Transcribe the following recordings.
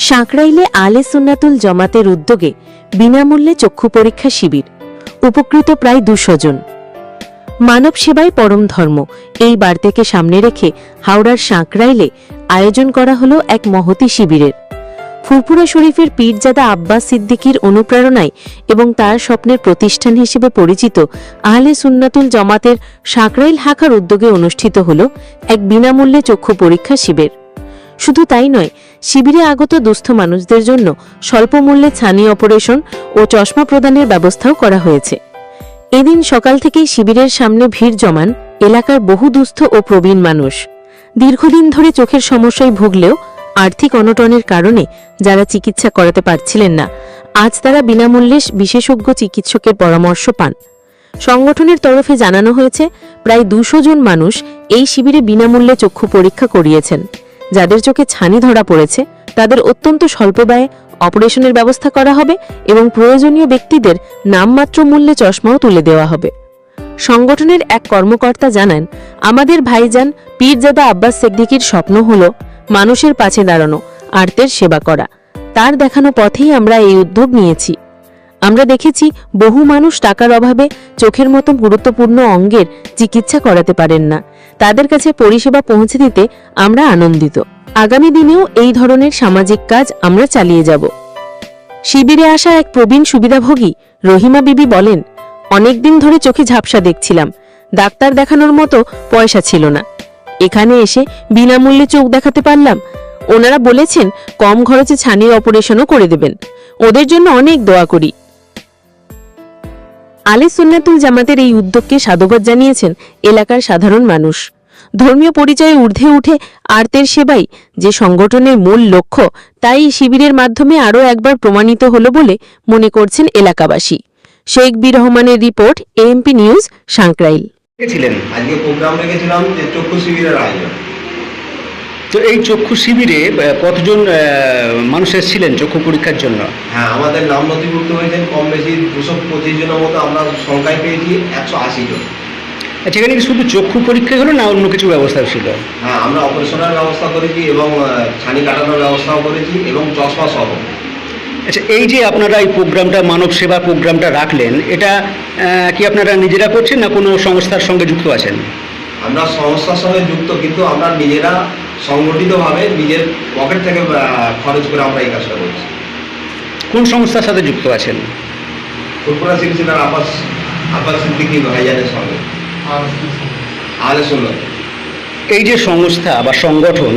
সাঁকরাইলে আলে সুন্নাতুল জামাতের উদ্যোগে বিনামূল্যে চক্ষু পরীক্ষা শিবির, উপকৃত প্রায় 200 জন। মানব সেবাই পরম ধর্ম এই বার্তাকে সামনে রেখে হাওড়ার সাঁকরাইলে আয়োজন করা হল এক মহতী শিবিরের। ফুরফুরা শরীফের পীরজাদা আব্বাস সিদ্দিকীর অনুপ্রেরণায় এবং তার স্বপ্নের প্রতিষ্ঠান হিসেবে পরিচিত আহলে সুন্নাতুল জামাতের সাঁকরাইল শাখার উদ্যোগে অনুষ্ঠিত হল এক বিনামূল্যে চক্ষু পরীক্ষা শিবির। শুধু তাই নয়, শিবিরে আগত দুস্থ মানুষদের জন্য স্বল্প মূল্যে ছানি অপারেশন ও চশমা প্রদানের ব্যবস্থাও করা হয়েছে। এদিন সকাল থেকেই শিবিরের সামনে ভিড় জমান এলাকার বহু দুস্থ ও প্রবীণ মানুষ। দীর্ঘদিন ধরে চোখের সমস্যায় ভুগলেও আর্থিক অনটনের কারণে যারা চিকিৎসা করাতে পারছিলেন না, আজ তারা বিনামূল্যে বিশেষজ্ঞ চিকিৎসকের পরামর্শ পান। সংগঠনের তরফে জানানো হয়েছে, প্রায় 200 জন মানুষ এই শিবিরে বিনামূল্যে চক্ষু পরীক্ষা করিয়েছেন। যাদের চোখে ছানি ধরা পড়েছে তাদের অত্যন্ত স্বল্প ব্যয়ে অপারেশনের ব্যবস্থা করা হবে এবং প্রয়োজনীয় ব্যক্তিদের নামমাত্র মূল্যে চশমাও তুলে দেওয়া হবে। সংগঠনের এক কর্মকর্তা জানান, আমাদের ভাইজান পীরজাদা আব্বাস সিদ্দিকীর স্বপ্ন হল মানুষের পাশে দাঁড়ানো, আর্তের সেবা করা। তার দেখানো পথেই আমরা এই উদ্যোগ নিয়েছি। আমরা দেখেছি বহু মানুষ টাকার অভাবে চোখের মতো গুরুত্বপূর্ণ অঙ্গের চিকিৎসা করাতে পারেন না। তাদের কাছে পরিষেবা পৌঁছে দিতে আমরা আনন্দিত। আগামী দিনেও এই ধরনের সামাজিক কাজ আমরা চালিয়ে যাব। শিবিরে আসা এক প্রবীণ সুবিধাভোগী রহিমা বিবি বলেন, অনেকদিন ধরে চোখে ঝাপসা দেখছিলাম, ডাক্তার দেখানোর মতো পয়সা ছিল না। এখানে এসে বিনামূল্যে চোখ দেখাতে পারলাম। ওনারা বলেছেন কম খরচে ছানির অপারেশনও করে দেবেন। ওদের জন্য অনেক দোয়া করি। আলে সুন্নাতুল জামাতের এই উদ্যোগকে সাধুবাদ জানিয়েছেন এলাকার সাধারণ মানুষ। ধর্মীয় পরিচয়ে ঊর্ধ্বে উঠে আর্তের সেবাই যে সংগঠনের মূল লক্ষ্য, তাই শিবিরের মাধ্যমে আরও একবার প্রমাণিত হল বলে মনে করছেন এলাকাবাসী। শেখ বীর রহমানের রিপোর্ট, এএমপি নিউজ, সাঁকরাইল। আজকে প্রোগ্রাম রেখেছিলাম যে চক্ষু শিবিরের আয়োজন। তো এই চক্ষু শিবিরে কতজন মানুষ এসেছিলেন চক্ষু পরীক্ষার জন্য? হ্যাঁ, আমাদের নাম নথিভুক্ত হয়েছেন কম বেশি 225 জনের মতো। আমরা সংখ্যায় পেয়েছি 180 জন। আচ্ছা, এখানে কি শুধু চক্ষু পরীক্ষা হলো না অন্য কিছু ব্যবস্থা ছিল? হ্যাঁ, আমরা অপারেশনের ব্যবস্থা করেছি এবং ছানি কাটানোর ব্যবস্থাও করেছি এবং চশমা সহ। আচ্ছা, এই যে আপনারা এই প্রোগ্রামটা, মানব সেবা প্রোগ্রামটা রাখলেন, এটা কি আপনারা নিজেরা করছেন না কোনো সংস্থার সঙ্গে যুক্ত আছেন? আমরা সংস্থার সঙ্গে যুক্ত, কিন্তু আমরা নিজেরা সংগঠিতভাবে নিজের পকেট থেকে খরচ করে আমরা এই কাজটা করছি। কোন সংস্থার সাথে যুক্ত আছেন? ফুরফুরা সিলসিলার আব্বাস সিদ্দিকী ভাইজানের সঙ্গে আহলে সুন্নাত। এই যে সংস্থা বা সংগঠন,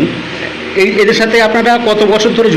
এদের সাথে আপনারা কত বছর ধরে